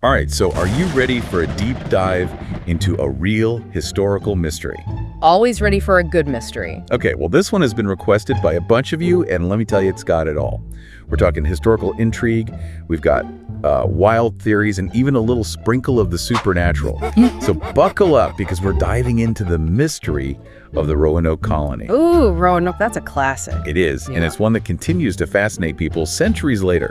All right, so are you ready for a deep dive into a real historical mystery? Always ready for a good mystery. Okay, well, this one has been requested by a bunch of you, and let me tell you, it's got it all. We're talking historical intrigue, we've got wild theories, and even a little sprinkle of the supernatural. So buckle up, because we're diving into the mystery of the Roanoke Colony. Ooh, Roanoke, that's a classic. It is, and it's one that continues to fascinate people centuries later.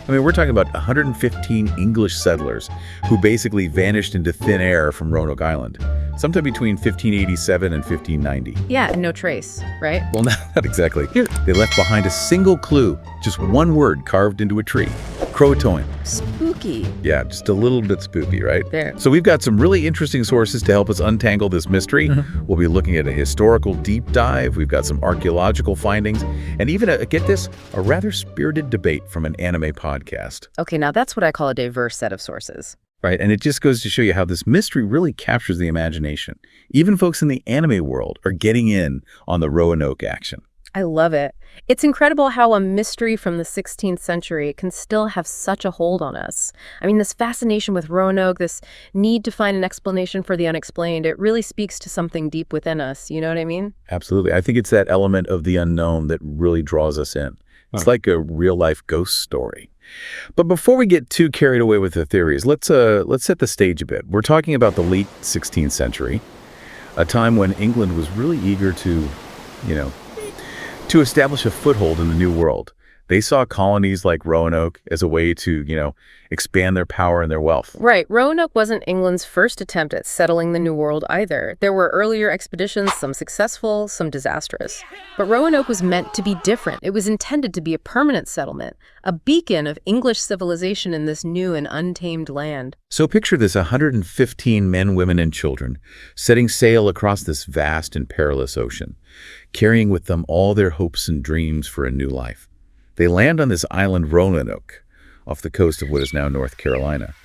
I mean, we're talking about 115 English settlers who basically vanished into thin air from Roanoke Island, sometime between 1587 and 1590. Yeah, and no trace, right? Well, not exactly. They left behind a single clue, just one word carved into a tree: Croatoan. Spooky. Yeah, just a little bit spooky, right? There. So we've got some really interesting sources to help us untangle this mystery. We'll be looking at a historical deep dive. We've got some archaeological findings, and even, get this, a rather spirited debate from an anime podcast. Okay, now that's what I call a diverse set of sources. Right, and it just goes to show you how this mystery really captures the imagination. Even folks in the anime world are getting in on the Roanoke action. I love it. It's incredible how a mystery from the 16th century can still have such a hold on us. I mean, this fascination with Roanoke, this need to find an explanation for the unexplained, it really speaks to something deep within us. You know what I mean? Absolutely. I think it's that element of the unknown that really draws us in. It's like a real-life ghost story. But before we get too carried away with the theories, let's set the stage a bit. We're talking about the late 16th century, a time when England was really eager to establish a foothold in the New World. They saw colonies like Roanoke as a way to, expand their power and their wealth. Right. Roanoke wasn't England's first attempt at settling the New World either. There were earlier expeditions, some successful, some disastrous. But Roanoke was meant to be different. It was intended to be a permanent settlement, a beacon of English civilization in this new and untamed land. So picture this: 115 men, women, and children setting sail across this vast and perilous ocean, carrying with them all their hopes and dreams for a new life. They land on this island Roanoke, off the coast of what is now North Carolina,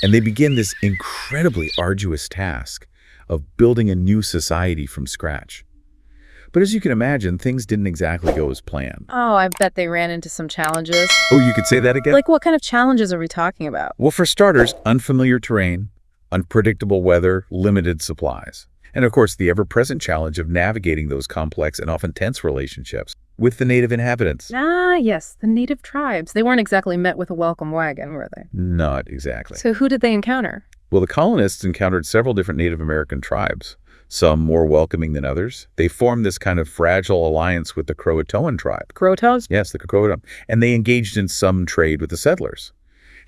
and they begin this incredibly arduous task of building a new society from scratch. But as you can imagine, things didn't exactly go as planned. Oh, I bet they ran into some challenges. Oh, you could say that again? Like, what kind of challenges are we talking about? Well, for starters, unfamiliar terrain, unpredictable weather, limited supplies. And of course, the ever-present challenge of navigating those complex and often tense relationships with the native inhabitants. Ah, yes, the native tribes. They weren't exactly met with a welcome wagon, were they? Not exactly. So who did they encounter? Well, the colonists encountered several different Native American tribes, some more welcoming than others. They formed this kind of fragile alliance with the Croatoan tribe. Croatoans? Yes, the Croatoan. And they engaged in some trade with the settlers.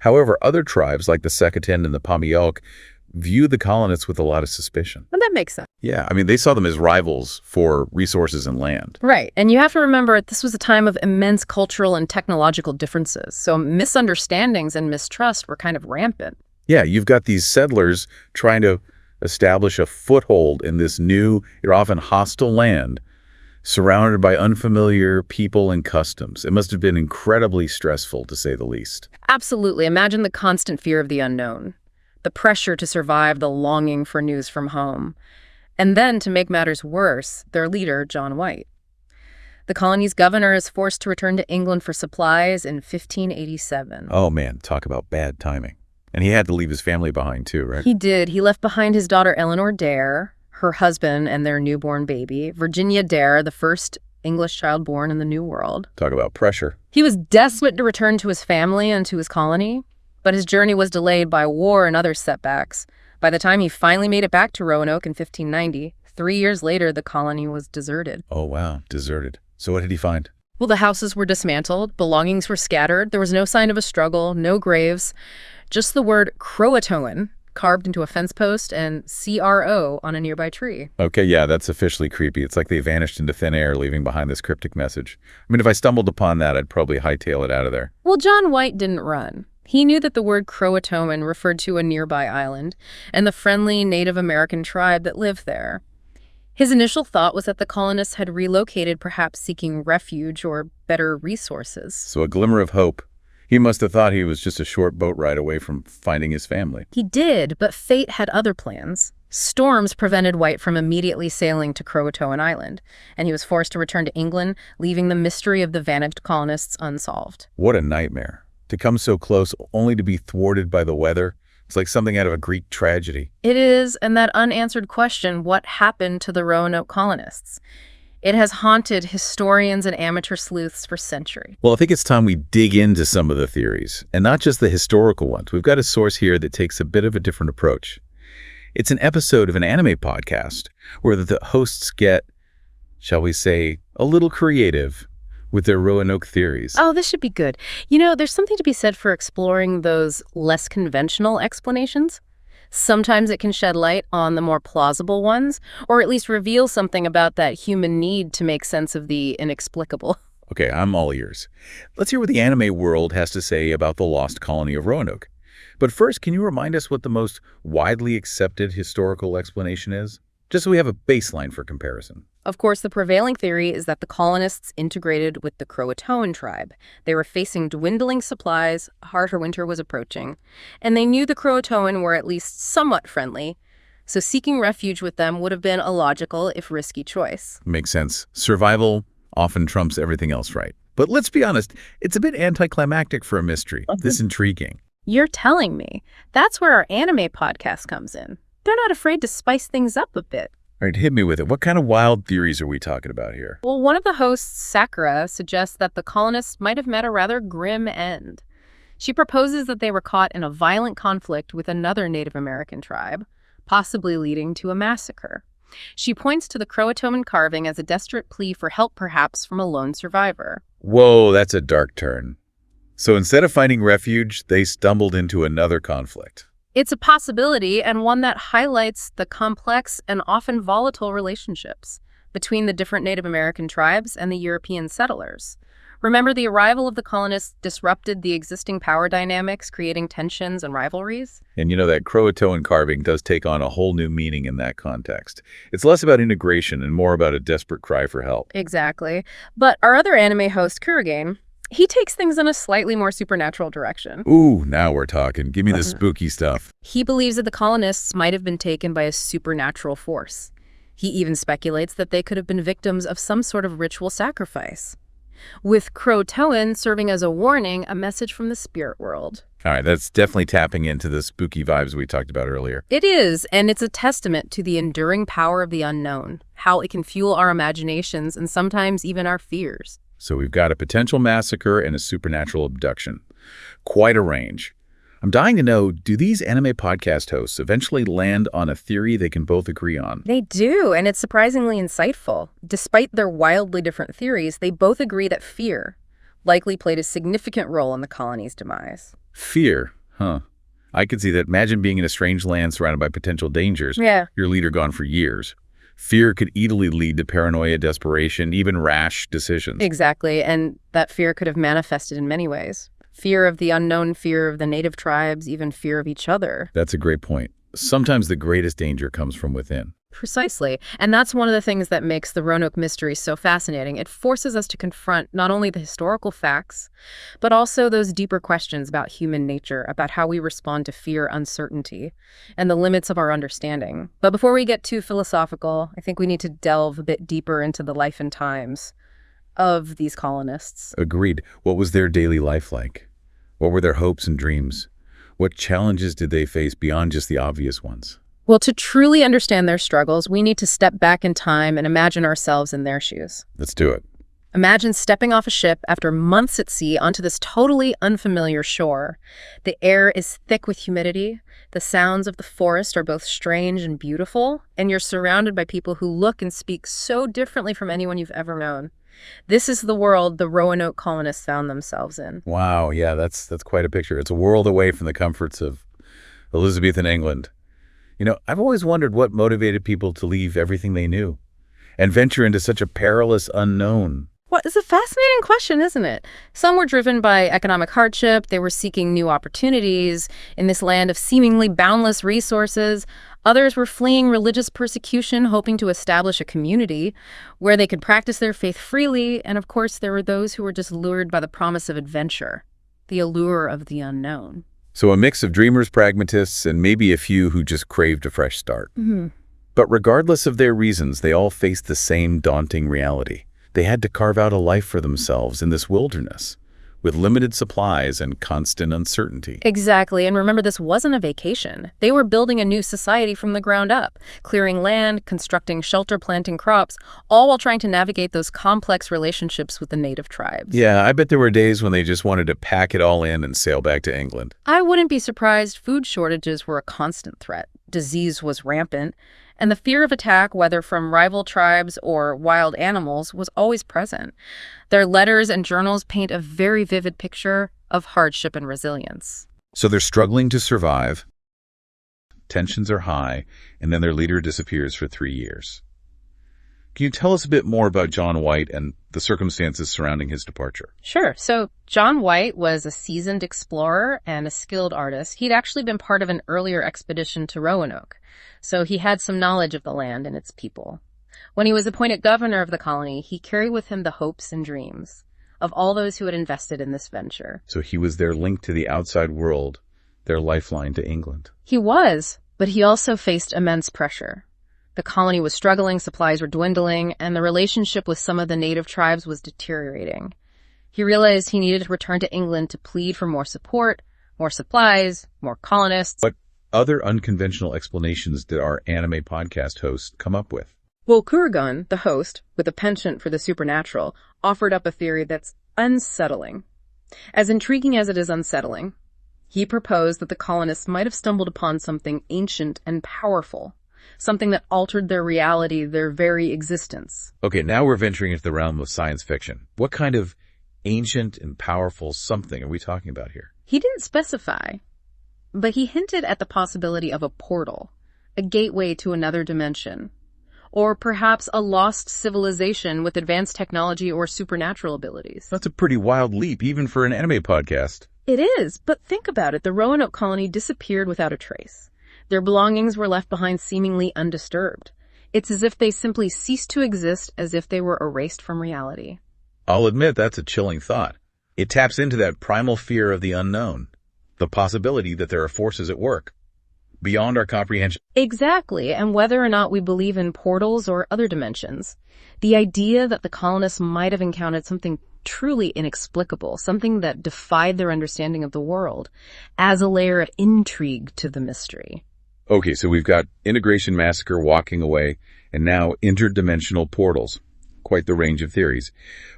However, other tribes like the Sakura and the Pamielk viewed the colonists with a lot of suspicion. Well, that makes sense. Yeah, I mean, they saw them as rivals for resources and land. Right, and you have to remember this was a time of immense cultural and technological differences, so misunderstandings and mistrust were kind of rampant. Yeah, you've got these settlers trying to establish a foothold in this new, often hostile land, surrounded by unfamiliar people and customs. It must have been incredibly stressful, to say the least. Absolutely. Imagine the constant fear of the unknown, the pressure to survive, the longing for news from home. And then, to make matters worse, their leader, John White. The colony's governor is forced to return to England for supplies in 1587. Oh man, talk about bad timing. And he had to leave his family behind too, right? He did. He left behind his daughter Eleanor Dare, her husband, and their newborn baby, Virginia Dare, the first English child born in the New World. Talk about pressure. He was desperate to return to his family and to his colony, but his journey was delayed by war and other setbacks. By the time he finally made it back to Roanoke in 1590, 3 years later, the colony was deserted. Oh, wow. Deserted. So what did he find? Well, the houses were dismantled, belongings were scattered, there was no sign of a struggle, no graves, just the word Croatoan carved into a fence post and CRO on a nearby tree. Okay, yeah, that's officially creepy. It's like they vanished into thin air, leaving behind this cryptic message. I mean, if I stumbled upon that, I'd probably hightail it out of there. Well, John White didn't run. He knew that the word Croatoan referred to a nearby island and the friendly Native American tribe that lived there. His initial thought was that the colonists had relocated, perhaps seeking refuge or better resources. So a glimmer of hope. He must have thought he was just a short boat ride away from finding his family. He did, but fate had other plans. Storms prevented White from immediately sailing to Croatoan Island, and he was forced to return to England, leaving the mystery of the vanished colonists unsolved. What a nightmare. To come so close only to be thwarted by the weather, It's like something out of a Greek tragedy. It is, and that unanswered question, what happened to the Roanoke colonists? It has haunted historians and amateur sleuths for centuries. Well, I think it's time we dig into some of the theories, and not just the historical ones. We've got a source here that takes a bit of a different approach. It's an episode of an anime podcast where the hosts get, shall we say, a little creative with their Roanoke theories. Oh, this should be good. You know, there's something to be said for exploring those less conventional explanations. Sometimes it can shed light on the more plausible ones, or at least reveal something about that human need to make sense of the inexplicable. Okay, I'm all ears. Let's hear what the anime world has to say about the lost colony of Roanoke. But first, can you remind us what the most widely accepted historical explanation is? Just so we have a baseline for comparison. Of course, the prevailing theory is that the colonists integrated with the Croatoan tribe. They were facing dwindling supplies, a harsher winter was approaching, and they knew the Croatoan were at least somewhat friendly, so seeking refuge with them would have been a logical, if risky, choice. Makes sense. Survival often trumps everything else, right? But let's be honest, it's a bit anticlimactic for a mystery. This intriguing. You're telling me. That's where our anime podcast comes in. They're not afraid to spice things up a bit. All right, hit me with it. What kind of wild theories are we talking about here? Well, one of the hosts, Sakura, suggests that the colonists might have met a rather grim end. She proposes that they were caught in a violent conflict with another Native American tribe, possibly leading to a massacre. She points to the Croatoan carving as a desperate plea for help, perhaps, from a lone survivor. Whoa, that's a dark turn. So instead of finding refuge, they stumbled into another conflict. It's a possibility, and one that highlights the complex and often volatile relationships between the different Native American tribes and the European settlers. Remember, the arrival of the colonists disrupted the existing power dynamics, creating tensions and rivalries? And you know, that Croatoan carving does take on a whole new meaning in that context. It's less about integration and more about a desperate cry for help. Exactly. But our other anime host, Kurogane, he takes things in a slightly more supernatural direction. Ooh, now we're talking. Give me the spooky stuff. He believes that the colonists might have been taken by a supernatural force. He even speculates that they could have been victims of some sort of ritual sacrifice, with Croatoan serving as a warning, a message from the spirit world. All right, that's definitely tapping into the spooky vibes we talked about earlier. It is, and it's a testament to the enduring power of the unknown, how it can fuel our imaginations and sometimes even our fears. So we've got a potential massacre and a supernatural abduction. Quite a range. I'm dying to know, do these anime podcast hosts eventually land on a theory they can both agree on? They do, and it's surprisingly insightful. Despite their wildly different theories, they both agree that fear likely played a significant role in the colony's demise. Fear, huh? I could see that. Imagine being in a strange land surrounded by potential dangers. Yeah. Your leader gone for years. Fear could easily lead to paranoia, desperation, even rash decisions. Exactly, and that fear could have manifested in many ways. Fear of the unknown, fear of the native tribes, even fear of each other. That's a great point. Sometimes the greatest danger comes from within. Precisely, and that's one of the things that makes the Roanoke mystery so fascinating. It forces us to confront not only the historical facts, but also those deeper questions about human nature, about how we respond to fear, uncertainty, and the limits of our understanding. But before we get too philosophical, I think we need to delve a bit deeper into the life and times of these colonists. Agreed. What was their daily life like? What were their hopes and dreams? What challenges did they face beyond just the obvious ones? Well, to truly understand their struggles, we need to step back in time and imagine ourselves in their shoes. Let's do it. Imagine stepping off a ship after months at sea onto this totally unfamiliar shore. The air is thick with humidity. The sounds of the forest are both strange and beautiful, and you're surrounded by people who look and speak so differently from anyone you've ever known. This is the world the Roanoke colonists found themselves in. Wow, yeah, that's quite a picture. It's a world away from the comforts of Elizabethan England. You know, I've always wondered what motivated people to leave everything they knew and venture into such a perilous unknown. Well, it's a fascinating question, isn't it? Some were driven by economic hardship. They were seeking new opportunities in this land of seemingly boundless resources. Others were fleeing religious persecution, hoping to establish a community where they could practice their faith freely. And of course, there were those who were just lured by the promise of adventure, the allure of the unknown. So a mix of dreamers, pragmatists, and maybe a few who just craved a fresh start. Mm-hmm. But regardless of their reasons, they all faced the same daunting reality. They had to carve out a life for themselves in this wilderness, with limited supplies and constant uncertainty. Exactly, and remember, this wasn't a vacation. They were building a new society from the ground up, clearing land, constructing shelter, planting crops, all while trying to navigate those complex relationships with the native tribes. Yeah, I bet there were days when they just wanted to pack it all in and sail back to England. I wouldn't be surprised. Food shortages were a constant threat. Disease was rampant, and the fear of attack, whether from rival tribes or wild animals, was always present. Their letters and journals paint a very vivid picture of hardship and resilience. So they're struggling to survive, tensions are high, and then their leader disappears for 3 years. Can you tell us a bit more about John White and the circumstances surrounding his departure? Sure. So John White was a seasoned explorer and a skilled artist. He'd actually been part of an earlier expedition to Roanoke, so he had some knowledge of the land and its people. When he was appointed governor of the colony, he carried with him the hopes and dreams of all those who had invested in this venture. So he was their link to the outside world, their lifeline to England. He was, but he also faced immense pressure. The colony was struggling, supplies were dwindling, and the relationship with some of the native tribes was deteriorating. He realized he needed to return to England to plead for more support, more supplies, more colonists. What other unconventional explanations did our anime podcast host come up with? Well, Kurogane, the host, with a penchant for the supernatural, offered up a theory that's unsettling. As intriguing as it is unsettling, he proposed that the colonists might have stumbled upon something ancient and powerful, something that altered their reality, their very existence. Okay, now we're venturing into the realm of science fiction. What kind of ancient and powerful something are we talking about here? He didn't specify, but he hinted at the possibility of a portal, a gateway to another dimension, or perhaps a lost civilization with advanced technology or supernatural abilities. That's a pretty wild leap, even for an anime podcast. It is, but think about it. The Roanoke Colony disappeared without a trace. Their belongings were left behind seemingly undisturbed. It's as if they simply ceased to exist, as if they were erased from reality. I'll admit that's a chilling thought. It taps into that primal fear of the unknown, the possibility that there are forces at work beyond our comprehension. Exactly, and whether or not we believe in portals or other dimensions, the idea that the colonists might have encountered something truly inexplicable, something that defied their understanding of the world, adds a layer of intrigue to the mystery. Okay, so we've got Integration Massacre walking away, and now interdimensional portals. Quite the range of theories.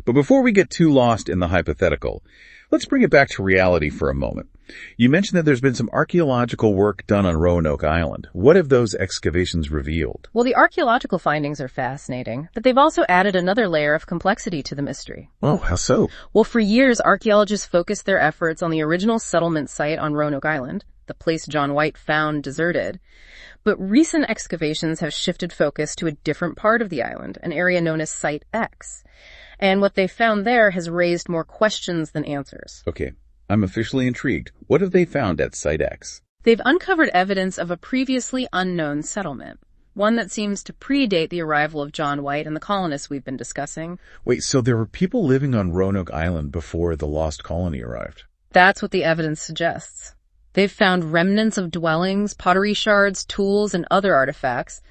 But before we get too lost in the hypothetical, let's bring it back to reality for a moment. You mentioned that there's been some archaeological work done on Roanoke Island. What have those excavations revealed? Well, the archaeological findings are fascinating, but they've also added another layer of complexity to the mystery. Oh, how so? Well, for years, archaeologists focused their efforts on the original settlement site on Roanoke Island, the place John White found deserted. But recent excavations have shifted focus to a different part of the island, an area known as Site X. And what they found there has raised more questions than answers. Okay, I'm officially intrigued. What have they found at Site X? They've uncovered evidence of a previously unknown settlement, one that seems to predate the arrival of John White and the colonists we've been discussing. Wait, so there were people living on Roanoke Island before the lost colony arrived? That's what the evidence suggests. They've found remnants of dwellings, pottery shards, tools, and other artifacts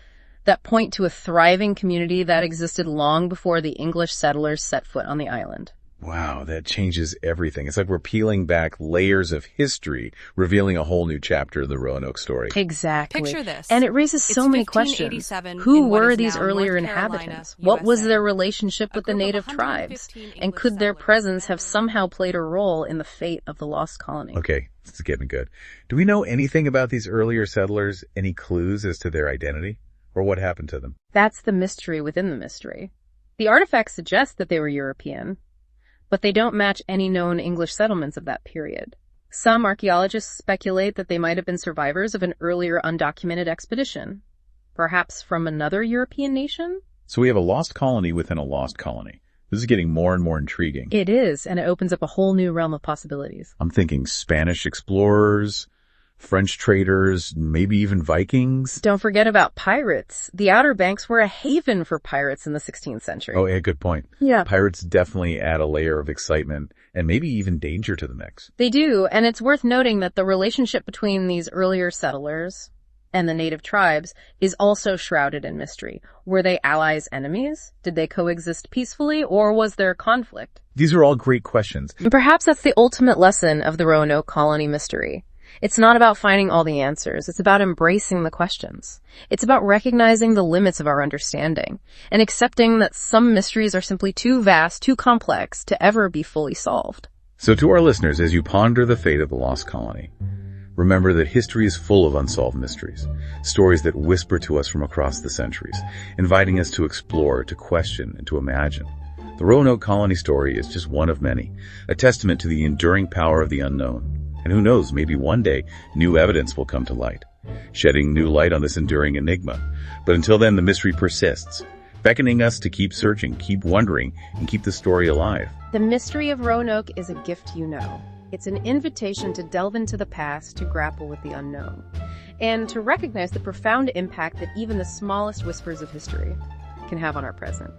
that point to a thriving community that existed long before the English settlers set foot on the island. Wow, that changes everything. It's like we're peeling back layers of history, revealing a whole new chapter of the Roanoke story. Exactly. Picture this. And it raises so many questions. Who were these earlier inhabitants? What was their relationship with the native tribes? And could their presence have somehow played a role in the fate of the lost colony? Okay, this is getting good. Do we know anything about these earlier settlers? Any clues as to their identity? Or what happened to them? That's the mystery within the mystery. The artifacts suggest that they were European, but they don't match any known English settlements of that period. Some archaeologists speculate that they might have been survivors of an earlier undocumented expedition, perhaps from another European nation? So we have a lost colony within a lost colony. This is getting more and more intriguing. It is, and it opens up a whole new realm of possibilities. I'm thinking Spanish explorers, French traders, maybe even Vikings. Don't forget about pirates. The Outer Banks were a haven for pirates in the 16th century. Oh, yeah, good point. Yeah. Pirates definitely add a layer of excitement and maybe even danger to the mix. They do, and it's worth noting that the relationship between these earlier settlers and the native tribes is also shrouded in mystery. Were they allies, enemies? Did they coexist peacefully, or was there conflict? These are all great questions. And perhaps that's the ultimate lesson of the Roanoke Colony mystery. It's not about finding all the answers. It's about embracing the questions. It's about recognizing the limits of our understanding and accepting that some mysteries are simply too vast, too complex to ever be fully solved. So to our listeners, as you ponder the fate of the lost colony, remember that history is full of unsolved mysteries, stories that whisper to us from across the centuries, inviting us to explore, to question, and to imagine. The Roanoke Colony story is just one of many, a testament to the enduring power of the unknown. And who knows, maybe one day, new evidence will come to light, shedding new light on this enduring enigma. But until then, the mystery persists, beckoning us to keep searching, keep wondering, and keep the story alive. The mystery of Roanoke is a gift you know. It's an invitation to delve into the past, to grapple with the unknown, and to recognize the profound impact that even the smallest whispers of history can have on our present.